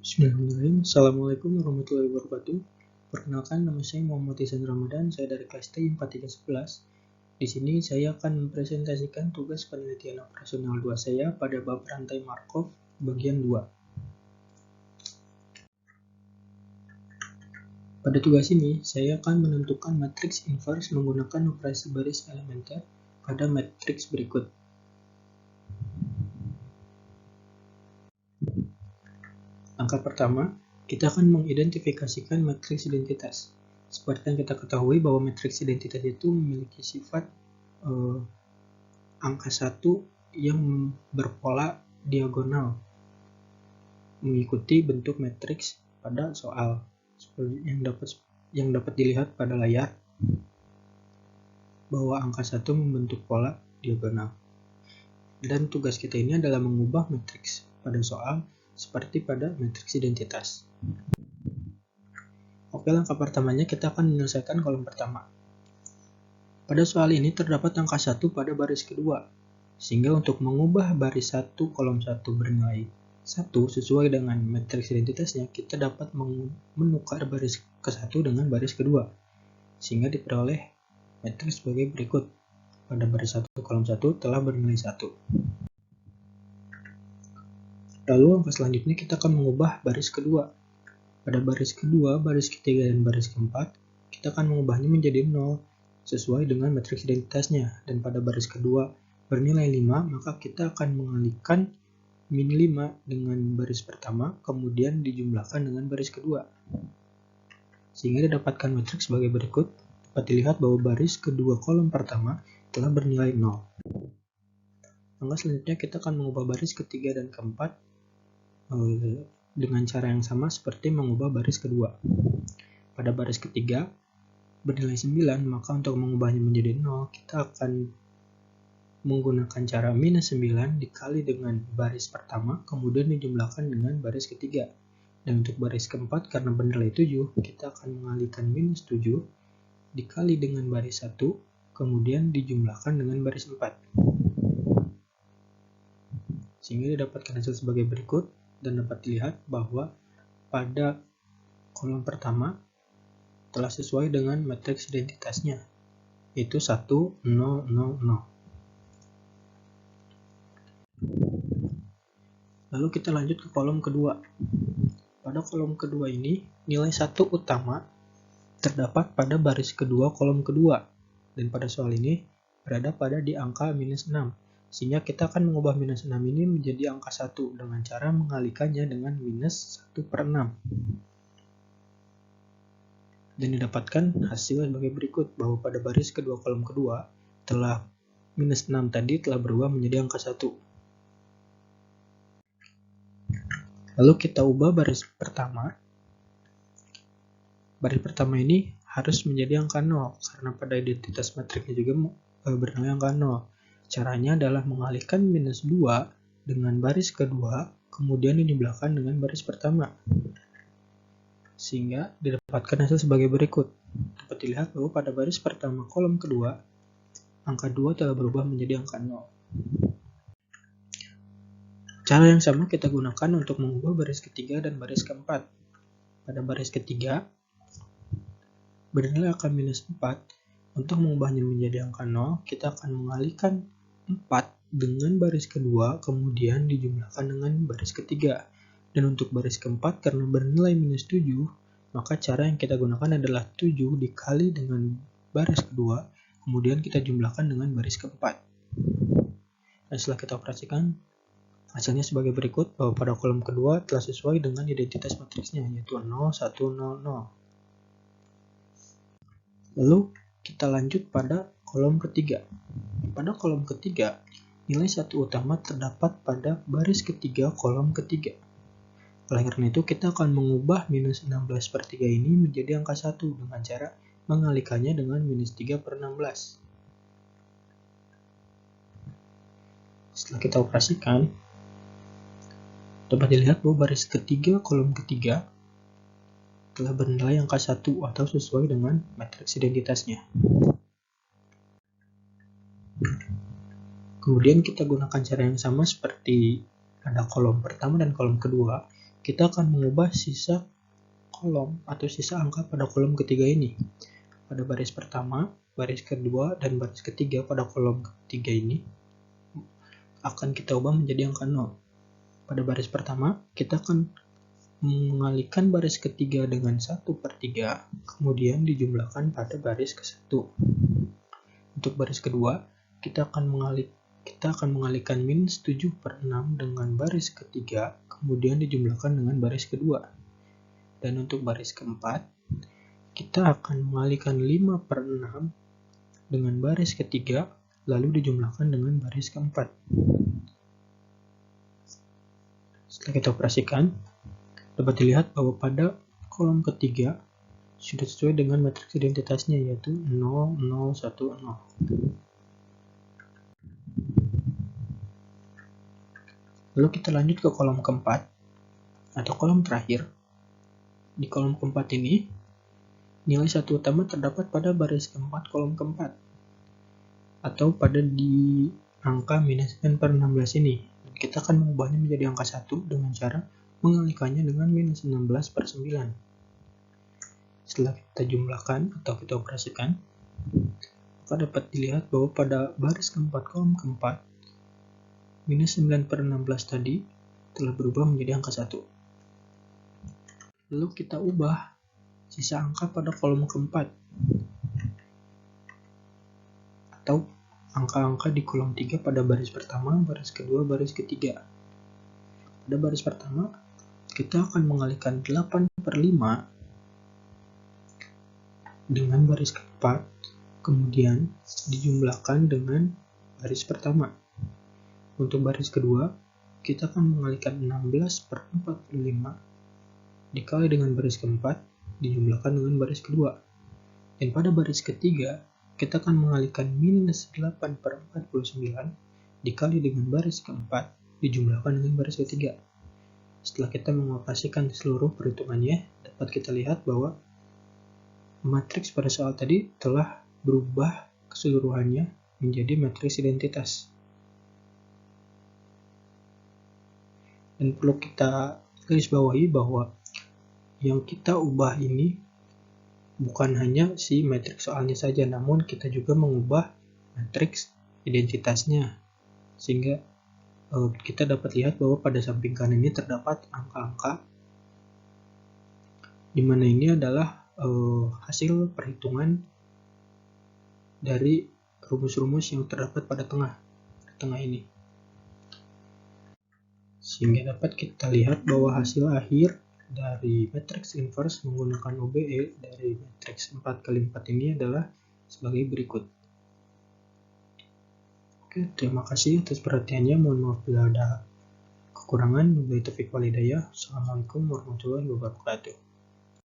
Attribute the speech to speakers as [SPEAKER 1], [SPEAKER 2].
[SPEAKER 1] Bismillahirrahmanirrahim. Assalamualaikum warahmatullahi wabarakatuh. Perkenalkan, nama saya Muhammad Ihsan Ramadan. Saya dari kelas T 4311. Di sini saya akan mempresentasikan tugas penelitian operasional 2 saya pada bab rantai Markov bagian 2. Pada tugas ini, saya akan menentukan matriks inverse menggunakan operasi baris elementer pada matriks berikut. Langkah pertama, kita akan mengidentifikasikan matriks identitas. Seperti yang kita ketahui bahwa matriks identitas itu memiliki sifat angka 1 yang berpola diagonal mengikuti bentuk matriks pada soal yang dapat dilihat pada layar bahwa angka 1 membentuk pola diagonal. Dan tugas kita ini adalah mengubah matriks pada soal seperti pada matriks identitas. Oke, langkah pertamanya kita akan menyelesaikan kolom pertama. Pada soal ini terdapat angka 1 pada baris kedua, sehingga untuk mengubah baris 1 kolom 1 bernilai 1 sesuai dengan matriks identitasnya, kita dapat menukar baris ke-1 dengan baris kedua, sehingga diperoleh matriks sebagai berikut. Pada baris 1 kolom 1 telah bernilai 1. Lalu langkah selanjutnya kita akan mengubah baris kedua. Pada baris kedua, baris ketiga, dan baris keempat, kita akan mengubahnya menjadi 0 sesuai dengan matriks identitasnya. Dan pada baris kedua bernilai 5, maka kita akan mengalihkan min 5 dengan baris pertama, kemudian dijumlahkan dengan baris kedua. Sehingga didapatkan matriks sebagai berikut. Dapat dilihat bahwa baris kedua kolom pertama telah bernilai 0. Langkah selanjutnya kita akan mengubah baris ketiga dan keempat dengan cara yang sama seperti mengubah baris kedua. Pada baris ketiga bernilai 9, maka untuk mengubahnya menjadi 0, kita akan menggunakan cara minus 9 dikali dengan baris pertama, kemudian dijumlahkan dengan baris ketiga. Dan untuk baris keempat, karena bernilai 7, kita akan mengalihkan minus 7 dikali dengan baris 1, kemudian dijumlahkan dengan baris 4. Sehingga didapatkan hasil sebagai berikut. Dan dapat dilihat bahwa pada kolom pertama telah sesuai dengan matriks identitasnya, yaitu 1, 0, 0, 0. Lalu kita lanjut ke kolom kedua. Pada kolom kedua ini, nilai 1 utama terdapat pada baris kedua kolom kedua, dan pada soal ini berada pada di angka minus 6. Sehingga kita akan mengubah minus 6 ini menjadi angka 1 dengan cara mengalihkannya dengan minus 1/6. Dan didapatkan hasil sebagai berikut, bahwa pada baris kedua kolom kedua telah minus 6 tadi telah berubah menjadi angka 1. Lalu kita ubah baris pertama. Baris pertama ini harus menjadi angka 0 karena pada identitas matriksnya juga bernilai angka 0. Caranya adalah mengalihkan minus 2 dengan baris kedua, kemudian dijumlahkan dengan baris pertama. Sehingga didapatkan hasil sebagai berikut. Dapat dilihat bahwa pada baris pertama kolom kedua, angka 2 telah berubah menjadi angka 0. Cara yang sama kita gunakan untuk mengubah baris ketiga dan baris keempat. Pada baris ketiga, bernilai angka minus 4. Untuk mengubahnya menjadi angka 0, kita akan mengalihkan 4 dengan baris kedua, kemudian dijumlahkan dengan baris ketiga. Dan untuk baris keempat, karena bernilai minus 7, maka cara yang kita gunakan adalah 7 dikali dengan baris kedua, kemudian kita jumlahkan dengan baris keempat. Dan setelah kita operasikan, hasilnya sebagai berikut, bahwa pada kolom kedua telah sesuai dengan identitas matriksnya, yaitu 0, 1, 0, 0. Lalu kita lanjut pada kolom ketiga. Pada kolom ketiga, nilai 1 utama terdapat /pada baris ketiga kolom ketiga. Oleh karena itu, kita akan mengubah minus 16/3 ini menjadi angka 1 dengan cara mengalihkannya dengan minus 3/16. Setelah kita operasikan, dapat dilihat bahwa baris ketiga kolom ketiga telah bernilai angka 1 atau sesuai dengan matriks identitasnya. Kemudian kita gunakan cara yang sama seperti pada kolom pertama dan kolom kedua. kita akan mengubah sisa kolom atau sisa angka pada kolom ketiga ini. Pada baris pertama, baris kedua, dan baris ketiga pada kolom ketiga ini akan kita ubah menjadi angka 0. Pada baris pertama, kita akan mengalihkan baris ketiga dengan 1/3, kemudian dijumlahkan pada baris ke-1. Untuk baris kedua, kita akan mengalihkan minus 7/6 dengan baris ketiga, kemudian dijumlahkan dengan baris kedua. Dan untuk baris keempat, kita akan mengalihkan 5/6 dengan baris ketiga, lalu dijumlahkan dengan baris keempat. Setelah kita operasikan, dapat dilihat bahwa pada kolom ketiga sudah sesuai dengan matriks identitasnya, yaitu 0, 0, 1, 0. Lalu kita lanjut ke kolom keempat, atau kolom terakhir. Di kolom keempat ini, nilai satu utama terdapat pada baris keempat kolom keempat, atau pada di angka minus n/16 ini. Dan kita akan mengubahnya menjadi angka 1 dengan cara mengalihkannya dengan minus 16/9. Setelah kita jumlahkan atau kita operasikan, maka dapat dilihat bahwa pada baris keempat kolom keempat, minus 9/16 tadi telah berubah menjadi angka 1. Lalu kita ubah sisa angka pada kolom keempat, atau angka-angka di kolom 3 pada baris pertama, baris kedua, baris ketiga. Pada baris pertama, kita akan mengalihkan 8/5 dengan baris keempat, kemudian dijumlahkan dengan baris pertama. Untuk baris kedua, kita akan mengalihkan 16/45 dikali dengan baris keempat, dijumlahkan dengan baris kedua. Dan pada baris ketiga, kita akan mengalihkan minus 8/49 dikali dengan baris keempat, dijumlahkan dengan baris ketiga. Setelah kita mengoperasikan seluruh perhitungannya, dapat kita lihat bahwa matriks pada soal tadi telah berubah keseluruhannya menjadi matriks identitas. Dan perlu kita garis bawahi bahwa yang kita ubah ini bukan hanya si matriks soalnya saja, namun kita juga mengubah matriks identitasnya, sehingga kita dapat lihat bahwa pada samping kanan ini terdapat angka-angka, di mana ini adalah hasil perhitungan dari rumus-rumus yang terdapat pada tengah ini, sehingga dapat kita lihat bahwa hasil akhir dari matriks inverse menggunakan OBE dari matriks 4x4 ini adalah sebagai berikut. Oke, terima kasih atas perhatiannya. Mohon maaf bila ada kekurangan. Wabillahi taufiq wal hidayah. Assalamualaikum warahmatullahi wabarakatuh.